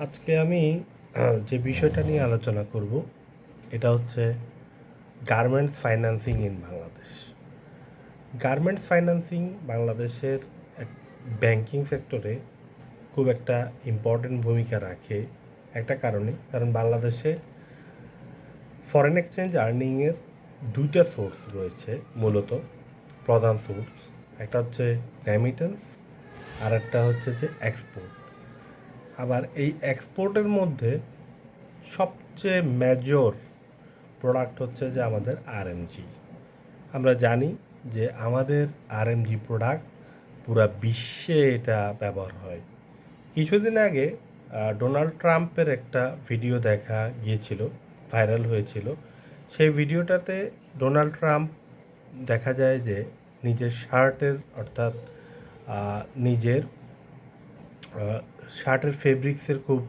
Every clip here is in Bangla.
আজকে আমি যে বিষয়টা নিয়ে আলোচনা করব এটা হচ্ছে garments financing in Bangladesh. Garments financing বাংলাদেশের ব্যাংকিং সেক্টরে খুব একটা ইম্পর্টেন্ট ভূমিকা রাখে একটা কারণ বাংলাদেশে ফরেন এক্সচেঞ্জ আর্নিংয়ের দুইটা সোর্স রয়েছে। মূলত প্রধান সোর্স একটা হচ্ছে রেমিটেন্স আর একটা হচ্ছে যে এক্সপোর্ট। আবার এই এক্সপোর্টের মধ্যে সবচেয়ে মেজর প্রোডাক্ট হচ্ছে যে আমাদের আরএমজি। আমরা জানি যে আমাদের আরএমজি প্রোডাক্ট পুরা বিশ্বে এটা ব্যবহার হয়। কিছুদিন আগে ডোনাল্ড ট্রাম্পের একটা ভিডিও দেখা গিয়েছিল, ভাইরাল হয়েছিল। সেই ভিডিওটাতে ডোনাল্ড ট্রাম্প দেখা যায় যে নিজের শার্টের অর্থাৎ নিজের শার্টের ফেব্রিক্সের খুব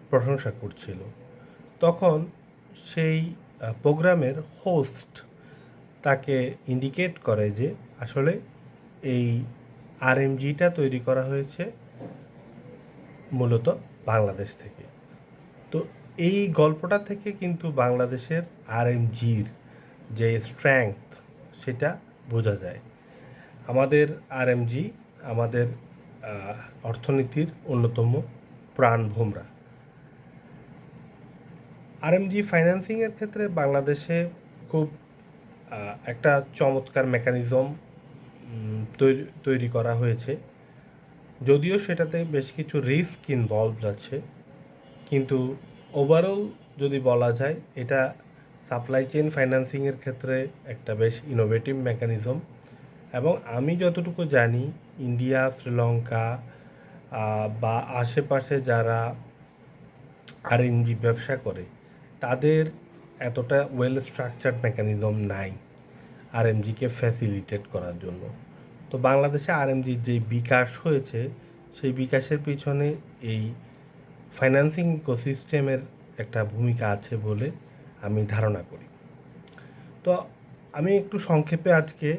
প্রশংসা করছিল। তখন সেই প্রোগ্রামের হোস্ট তাকে ইন্ডিকেট করে যে আসলে এই আরএমজিটা তৈরি করা হয়েছে মূলত বাংলাদেশ থেকে। তো এই গল্পটা থেকে কিন্তু বাংলাদেশের আরএমজির যে স্ট্রেংথ সেটা বোঝা যায়। আমাদের আরএমজি আমাদের অর্থনীতির অন্যতম প্রাণভোমরা। আরএমজি ফাইন্যান্সিংয়ের ক্ষেত্রে বাংলাদেশে খুব একটা চমৎকার মেকানিজম তৈরি করা হয়েছে। যদিও সেটাতে বেশ কিছু রিস্ক ইনভলভড আছে, কিন্তু ওভারঅল যদি বলা যায় এটা সাপ্লাই চেইন ফাইন্যান্সিংয়ের ক্ষেত্রে একটা বেশ ইনোভেটিভ মেকানিজম। এবং আমি যতটুকু জানি ইন্ডিয়া, শ্রীলঙ্কা বা আশেপাশে যারা আরএমজি ব্যবসা করে তাদের এতটা ওয়েল স্ট্রাকচার্ড মেকানিজম নাই আরএমজিকে ফ্যাসিলিটেট করার জন্য। তো বাংলাদেশে আরএমজির যে বিকাশ হয়েছে সেই বিকাশের পিছনে এই ফাইন্যান্সিং ইকোসিস্টেমের একটা ভূমিকা আছে বলে আমি ধারণা করি। তো আমি একটু সংক্ষেপে আজকে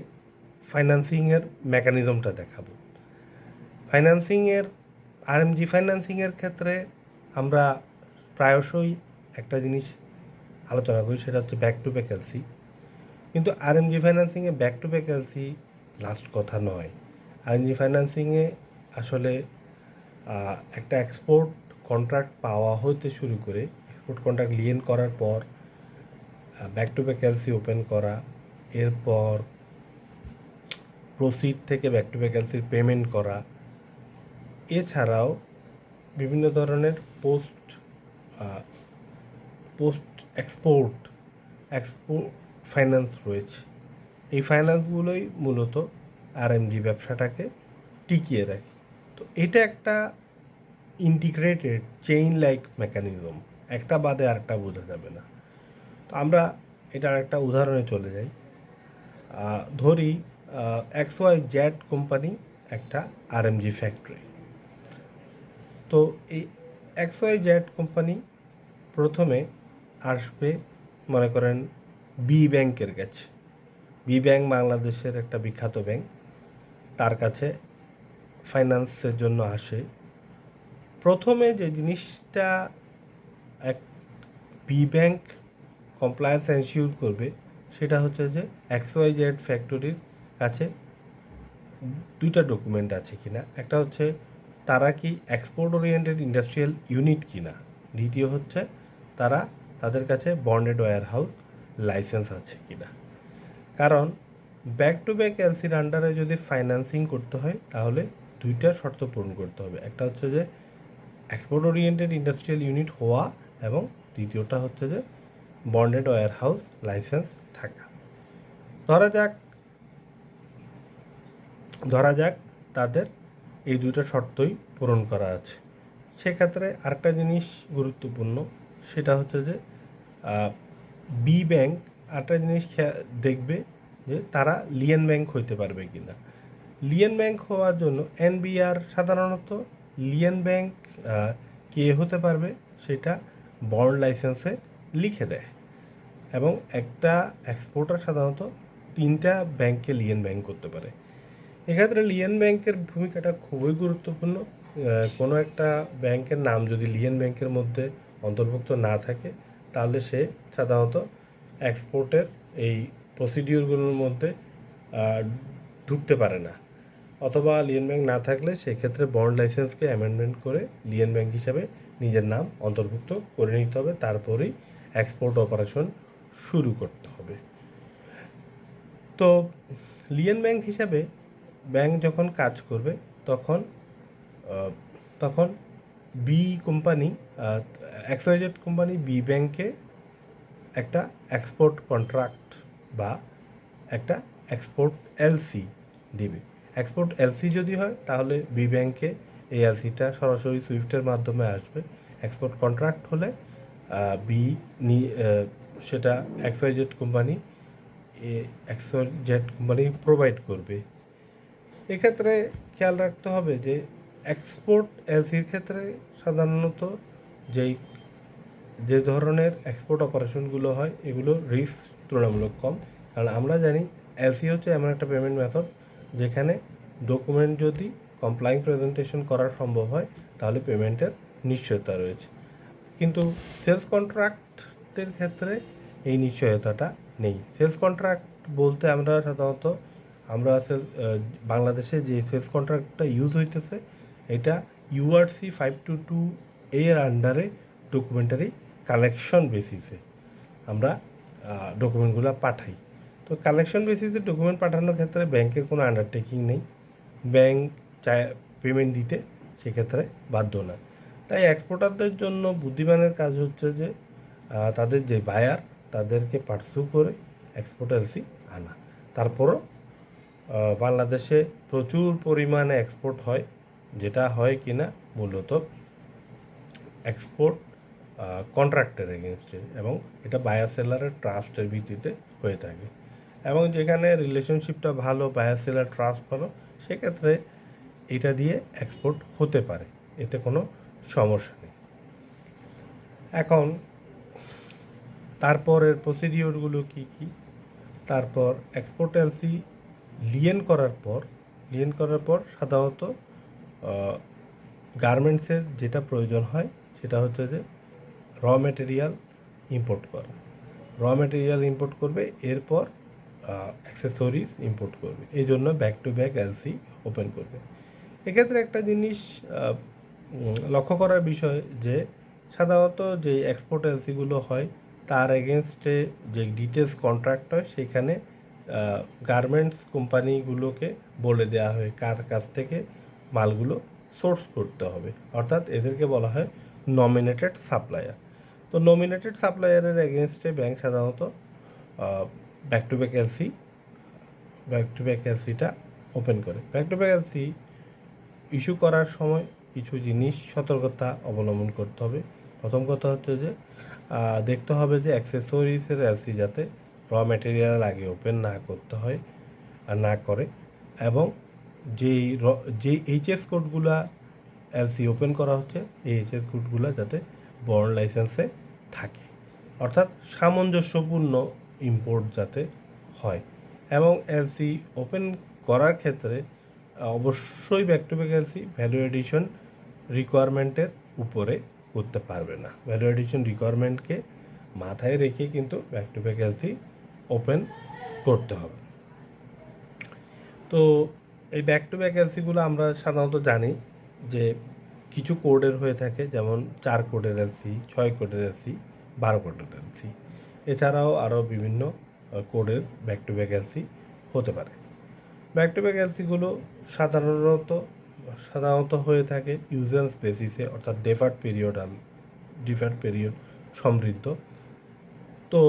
ফাইন্যান্সিংয়ের মেকানিজমটা দেখাবো। আরএমজি ফাইন্যান্সিংয়ের ক্ষেত্রে আমরা প্রায়শই একটা জিনিস আলোচনা করি, সেটা হচ্ছে ব্যাক টু ব্যাক এলসি। কিন্তু আরএমজি ফাইন্যান্সিংয়ে back to back LC last কথা নয়। আরএমজি ফাইন্যান্সিংয়ে আসলে একটা এক্সপোর্ট কন্ট্রাক্ট পাওয়া হতে শুরু করে এক্সপোর্ট কন্ট্রাক্ট লিয়েন করার পর back to back LC open করা, এরপর প্রসিড থেকে ব্যাক টু ব্যাক এলসির পেমেন্ট করা, এছাড়াও বিভিন্ন ধরনের পোস্ট এক্সপোর্ট ফাইন্যান্স রয়েছে। এই ফাইন্যান্সগুলোই মূলত আরএমজি ব্যবসাটাকে টিকিয়ে রাখে। তো এটা একটা ইন্টিগ্রেটেড চেইন লাইক মেকানিজম, একটা বাদে আরেকটা বোঝা যাবে না। তো আমরা এটার একটা উদাহরণে চলে যাই। ধরি XYZ কোম্পানি একটা আরএমজি ফ্যাক্টরি। তো এই XYZ কোম্পানি প্রথমে আসবে মনে করেন বি ব্যাংকের কাছে। বি ব্যাংক বাংলাদেশের একটা বিখ্যাত ব্যাংক, তার কাছে ফাইন্যান্সের জন্য আসে। প্রথমে যে জিনিসটা এক বি ব্যাংক কমপ্লায়েন্স এনশিওর করবে সেটা হচ্ছে যে XYZ ফ্যাক্টরির কাছে দুইটা ডকুমেন্ট আছে কিনা। একটা হচ্ছে তারা কি এক্সপোর্ট ওরিয়েন্টেড ইন্ডাস্ট্রিয়াল ইউনিট কিনা, দ্বিতীয় হচ্ছে তাদের কাছে বন্ডেড ওয়্যার হাউস লাইসেন্স আছে কিনা। কারণ ব্যাক টু ব্যাক এলসির আন্ডারে যদি ফাইন্যান্সিং করতে হয় তাহলে দুইটা শর্ত পূরণ করতে হবে। একটা হচ্ছে যে এক্সপোর্ট ওরিয়েন্টেড ইন্ডাস্ট্রিয়াল ইউনিট হওয়া এবং দ্বিতীয়টা হচ্ছে যে বন্ডেড ওয়্যার হাউস লাইসেন্স থাকা। ধরা যাক তাদের এই দুটো শর্তই পূরণ করা আছে। সেক্ষেত্রে আরেকটা জিনিস গুরুত্বপূর্ণ, সেটা হচ্ছে যে বি ব্যাংক আরেকটা জিনিস দেখবে যে তারা লিয়েন ব্যাংক হইতে পারবে কি না। লিয়েন ব্যাংক হওয়ার জন্য এনবিআর সাধারণত লিয়েন ব্যাংক কে হতে পারবে সেটা বন্ড লাইসেন্সে লিখে দেয়, এবং একটা এক্সপোর্টার সাধারণত 3টা ব্যাংকে লিয়েন ব্যাংক করতে পারে। এক্ষেত্রে লিয়েন ব্যাংকের ভূমিকাটা খুবই গুরুত্বপূর্ণ। কোনো একটা ব্যাংকের নাম যদি লিয়েন ব্যাংকের মধ্যে অন্তর্ভুক্ত না থাকে তাহলে সে সাধারণত এক্সপোর্টের এই প্রসিডিওরগুলোর মধ্যে ঢুকতে পারে না, অথবা লিয়েন ব্যাংক না থাকলে সেক্ষেত্রে বন্ড লাইসেন্সকে অ্যামেন্ডমেন্ট করে লিয়েন ব্যাংক হিসাবে নিজের নাম অন্তর্ভুক্ত করে নিতে হবে, তারপরেই এক্সপোর্ট অপারেশন শুরু করতে হবে। তো লিয়েন ব্যাংক হিসাবে ব্যাংক যখন কাজ করবে তখন তখন B company, XYZ company B ব্যাংকে একটা এক্সপোর্ট কন্ট্রাক্ট বা একটা এক্সপোর্ট এলসি দিবে। এক্সপোর্ট এলসি যদি হয় তাহলে বি ব্যাংকে এই এলসিটা সরাসরি সুইফটের মাধ্যমে আসবে। এক্সপোর্ট কন্ট্রাক্ট হলে বি সেটা এক্সওয়াইজেড কোম্পানি প্রোভাইড করবে। এক্ষেত্রে খেয়াল রাখতে হবে যে এক্সপোর্ট এলসির ক্ষেত্রে সাধারণত যে ধরনের এক্সপোর্ট অপারেশনগুলো হয় এগুলো রিস্ক তুলনামূলক কম, কারণ আমরা জানি এলসি হচ্ছে এমন একটা পেমেন্ট মেথড যেখানে ডকুমেন্ট যদি কমপ্লাইং প্রেজেন্টেশন করা সম্ভব হয় তাহলে পেমেন্টের নিশ্চয়তা রয়েছে, কিন্তু সেলস কন্ট্রাক্টের ক্ষেত্রে এই নিশ্চয়তাটা নেই। সেলস কন্ট্রাক্ট বলতে আমরা সাধারণত বাংলাদেশে যে সেলস কন্ট্রাক্টটা ইউজ হইতেছে এটা ইউআরসি 522 এর আন্ডারে ডকুমেন্টারি কালেকশন বেসিসে আমরা ডকুমেন্টগুলো পাঠাই। তো কালেকশন বেসিসে ডকুমেন্ট পাঠানোর ক্ষেত্রে ব্যাংকের কোনো আন্ডারটেকিং নেই, ব্যাংক চায় পেমেন্ট দিতে সেক্ষেত্রে বাধ্য না। তাই এক্সপোর্টারদের জন্য বুদ্ধিমানের কাজ হচ্ছে যে তাদের যে বায়ার তাদেরকে পার্সু করে এক্সপোর্ট এলসি আনা। তারপরও বাংলাদেশে প্রচুর পরিমাণে এক্সপোর্ট হয়, যেটা হয় কিনা মূলত এক্সপোর্ট কন্ট্রাক্টের এগেনস্টে, এবং এটা বায়ার সেলারের ট্রাস্টের ভিত্তিতে হয়ে থাকে, এবং যেখানে রিলেশনশিপটা ভালো, বায়ার সেলার ট্রাস্ট ভালো, সেক্ষেত্রে এটা দিয়ে এক্সপোর্ট হতে পারে, এতে কোনো সমস্যা নেই। এখন তারপরের প্রসিডিওরগুলো কী কী? তারপর এক্সপোর্ট এলসি লিয়েন করার পর সাধারণত গার্মেন্টসের যেটা প্রয়োজন হয় সেটা হচ্ছে যে র মেটেরিয়াল ইম্পোর্ট করা। র মেটেরিয়াল ইম্পোর্ট করবে, এরপর অ্যাক্সেসরিজ ইম্পোর্ট করবে, এই জন্য back to back LC open করবে। এক্ষেত্রে একটা জিনিস লক্ষ্য করার বিষয় যে সাধারণত যে এক্সপোর্ট এলসিগুলো হয় তার এগেনস্টে যে ডিটেলস কন্ট্রাক্ট হয় সেখানে গার্মেন্টস কোম্পানিগুলোকে বলে দেওয়া হয় কার কাছ থেকে মালগুলো সোর্স করতে হবে, অর্থাৎ এদেরকে বলা হয় নমিনেটেড সাপ্লায়ার। তো নমিনেটেড সাপ্লায়ারের এগেনস্টে ব্যাংক সাধারণত ব্যাক টু ব্যাক এলসিটা ওপেন করে। Back to back LC issue করার সময় কিছু জিনিস সতর্কতা অবলম্বন করতে হবে। প্রথম কথা হচ্ছে যে দেখতে হবে যে অ্যাক্সেসরিজের এলসি যাতে র ম্যাটেরিয়াল আগে ওপেন না করতে হয় আর না করে, এবং যেই এইচএস কোডগুলা এলসি ওপেন করা হচ্ছে এই এইচএস কোডগুলো যাতে বন্ড লাইসেন্সে থাকে, অর্থাৎ সামঞ্জস্যপূর্ণ ইম্পোর্ট যাতে হয়। এবং এলসি ওপেন করার ক্ষেত্রে অবশ্যই back to back LC value addition রিকোয়ারমেন্টের উপরে করতে পারবে না। ভ্যালু এডিশন রিকোয়ারমেন্টকে মাথায় রেখে কিন্তু back to back LC open করতে হবে। তো এই ব্যাক টু ব্যাক এলসিগুলো আমরা সাধারণত জানি যে কিছু কোডের হয়ে থাকে, যেমন 4 কোডের এলসি, 6 কোডের এলসি, 12 কোডের এলসি, এছাড়াও আরও বিভিন্ন কোডের ব্যাক টু ব্যাক এলসি হতে পারে। ব্যাক টু ব্যাক এলসিগুলো সাধারণত হয়ে থাকে ইউজেন্স বেসিসে, অর্থাৎ ডেফার্ড পিরিয়ড সমৃদ্ধ। তো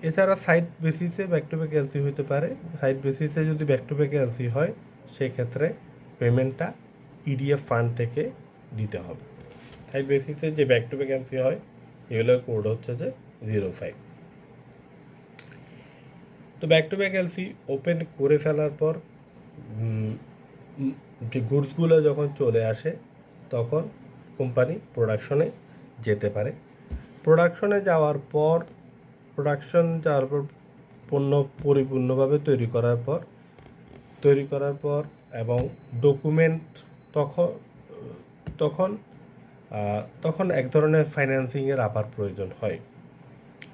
এছাড়া সাইট বেসিসে ব্যাক টু ব্যাক এলসি হতে পারে। সাইট বেসিসে যদি ব্যাক টু ব্যাক এলসি হয় সেক্ষেত্রে পেমেন্টটা ইডিএফ ফান্ড থেকে দিতে হবে। সাইট বেসিসে যে ব্যাক টু ব্যাক এলসি হয় এগুলোর কোড হচ্ছে যে 05। তো back to back LC open করে ফেলার পর যে গুডসগুলো যখন চলে আসে তখন কোম্পানি প্রোডাকশনে যেতে পারে। প্রোডাকশনে যাওয়ার পর পণ্য পরিপূর্ণভাবে তৈরি করার পর এবং ডকুমেন্ট তখন তখন তখন এক ধরনের ফাইন্যান্সিংয়ের আবার প্রয়োজন হয়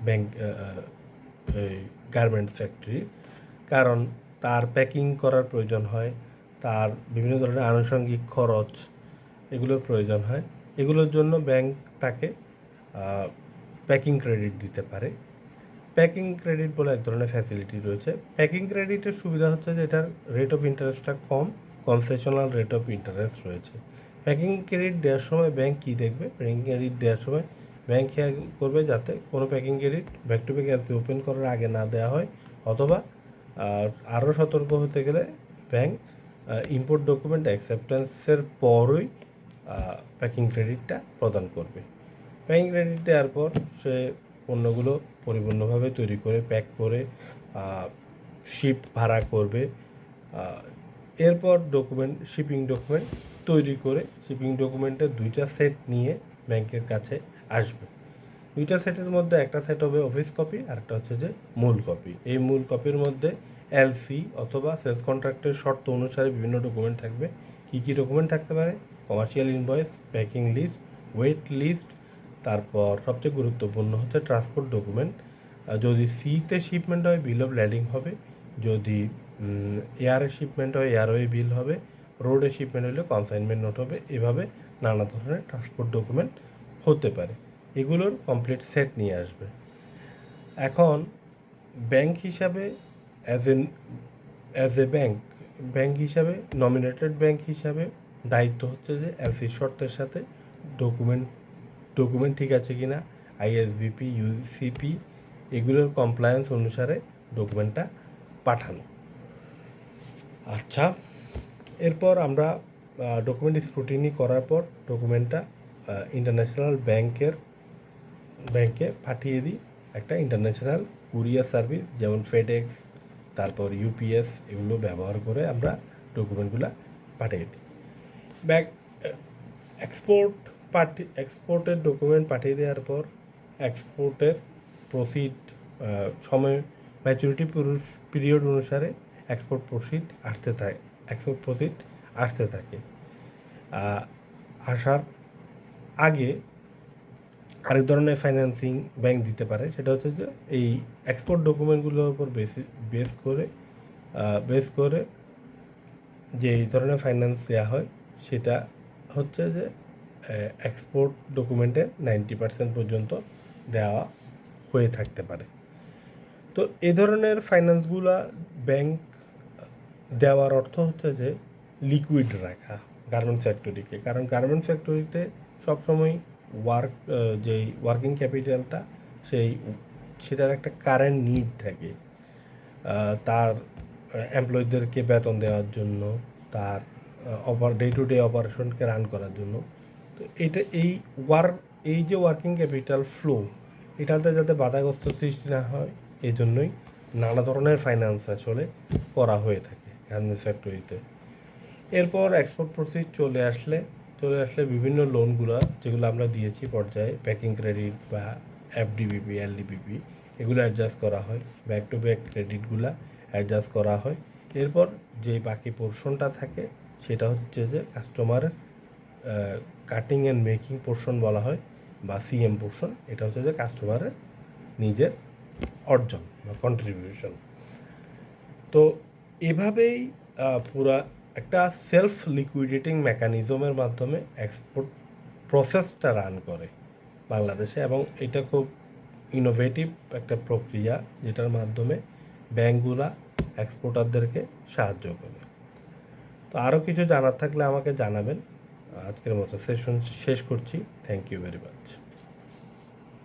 ব্যাংক এই গার্মেন্টস ফ্যাক্টরি, কারণ তার প্যাকিং করার প্রয়োজন হয়, তার বিভিন্ন ধরনের আনুষঙ্গিক খরচ এগুলোর প্রয়োজন হয়। এগুলোর জন্য ব্যাংক তাকে প্যাকিং ক্রেডিট দিতে পারে। প্যাকিং ক্রেডিট বলে এক ধরনের ফ্যাসিলিটি রয়েছে। প্যাকিং ক্রেডিটের সুবিধা হচ্ছে যে এটার রেট অফ ইন্টারেস্টটা কম, কনসেশনাল রেট অফ ইন্টারেস্ট রয়েছে। প্যাকিং ক্রেডিট দেওয়ার সময় ব্যাংক কী দেখবে? প্যাকিং ক্রেডিট দেওয়ার সময় ব্যাংক খেয়াল করবে যাতে কোনো packing credit back to back LC open করার আগে না দেওয়া হয়, অথবা আরও সতর্ক হতে গেলে ব্যাংক ইম্পোর্ট ডকুমেন্ট অ্যাকসেপ্টেন্সের পরই প্যাকিং ক্রেডিটটা প্রদান করবে। প্যাকিং ক্রেডিট দেওয়ার পর সে পণ্যগুলো পরিপূর্ণভাবে তৈরি করে প্যাক করে শিপ ভাড়া করবে। এরপর শিপিং ডকুমেন্ট তৈরি করে শিপিং ডকুমেন্টের 2টা সেট নিয়ে ব্যাংকের কাছে আসবে। 2টা সেটের মধ্যে একটা সেট হবে অফিস কপি, আর একটা হচ্ছে যে মূল কপি। এই মূল কপির মধ্যে এলসি অথবা সেলস কন্ট্রাক্টের শর্ত অনুসারে বিভিন্ন ডকুমেন্ট থাকবে। কী কী ডকুমেন্ট থাকতে পারে? Commercial invoice, packing list, weight list, তারপর সবচেয়ে গুরুত্বপূর্ণ হচ্ছে ট্রান্সপোর্ট ডকুমেন্ট। যদি সিতে শিপমেন্ট হয় বিল অফ ল্যান্ডিং হবে, যদি এয়ারে শিপমেন্ট হয় এয়ারওয়ে বিল হবে, রোডে শিপমেন্ট হলে কনসাইনমেন্ট নোট হবে। এভাবে নানা ধরনের ট্রান্সপোর্ট ডকুমেন্ট হতে পারে। এগুলোর কমপ্লিট সেট নিয়ে আসবে। এখন ব্যাংক হিসাবে অ্যাজ এ ব্যাংক হিসাবে নমিনেটেড ব্যাংক হিসাবে দায়িত্ব হচ্ছে যে এলসি শর্তের সাথে ডকুমেন্ট ঠিক আছে কি না, আইএসবিপি, ইউসিপি এগুলোর কমপ্লায়েন্স অনুসারে ডকুমেন্টটা পাঠানো। আচ্ছা, এরপর আমরা ডকুমেন্ট স্ক্রুটিনি করার পর ডকুমেন্টটা ইন্টারন্যাশনাল ব্যাংকে পাঠিয়ে দিই। একটা ইন্টারন্যাশনাল কুরিয়ার সার্ভিস যেমন ফেডেক্স, তারপর ইউপিএস এগুলো ব্যবহার করে আমরা ডকুমেন্টগুলো পাঠিয়ে দিই। এক্সপোর্টের ডকুমেন্ট পাঠিয়ে দেওয়ার পর এক্সপোর্টের প্রসিড সময় ম্যাচুরিটি পিরিয়ড অনুসারে এক্সপোর্ট প্রসিড আসতে থাকে। আসার আগে আরেক ধরনের ফাইন্যান্সিং ব্যাংক দিতে পারে, সেটা হচ্ছে যে এই এক্সপোর্ট ডকুমেন্টগুলোর উপর বেস করে যে এই ধরনের ফাইন্যান্স দেওয়া হয় সেটা হচ্ছে যে এক্সপোর্ট ডকুমেন্টের 90% পর্যন্ত দেওয়া হয়ে থাকতে পারে। তো এ ধরনের ফাইন্যান্সগুলো ব্যাংক দেওয়ার অর্থ হচ্ছে যে লিকুইড রাখা গার্মেন্টস ফ্যাক্টরিকে, কারণ গার্মেন্টস ফ্যাক্টরিতে সবসময় যেই ওয়ার্কিং ক্যাপিটালটা সেটার একটা কারেন্ট নিড থাকে, তার এমপ্লয়ীদেরকে বেতন দেওয়ার জন্য, তার ডে টু ডে অপারেশনকে রান করার জন্য। তো এই যে ওয়ার্কিং ক্যাপিটাল ফ্লো এটাতে যাতে বাধাগ্রস্ত সৃষ্টি না হয় এই জন্যই নানা ধরনের ফাইন্যান্স আসলে করা হয়ে থাকে গার্মেন্টস ফ্যাক্টরিতে। এরপর এক্সপোর্ট প্রসিড চলে আসলে বিভিন্ন লোনগুলো যেগুলো আমরা দিয়েছি পর্যায়ে, প্যাকিং ক্রেডিট বা এফডিবিপি, এলডিবিপি এগুলো অ্যাডজাস্ট করা হয়, ব্যাক টু ব্যাক ক্রেডিটগুলো অ্যাডজাস্ট করা হয়। এরপর যে বাকি পোর্শনটা থাকে সেটা হচ্ছে যে কাস্টমারের কাটিং অ্যান্ড মেকিং পোর্শন বলা হয় বা সিএম পোর্শন। এটা হচ্ছে যে কাস্টমারের নিজের অর্জন বা কন্ট্রিবিউশন। তো এভাবেই পুরা একটা সেলফ লিকুইডেটিং মেকানিজমের মাধ্যমে এক্সপোর্ট প্রসেসটা রান করে বাংলাদেশে, এবং এটা খুব ইনোভেটিভ একটা প্রক্রিয়া যেটার মাধ্যমে ব্যাংকগুলা এক্সপোর্টারদেরকে সাহায্য করে। তো আরও কিছু জানার থাকলে আমাকে জানাবেন। আজকের মতো সেশন শেষ করছি। Thank you very much.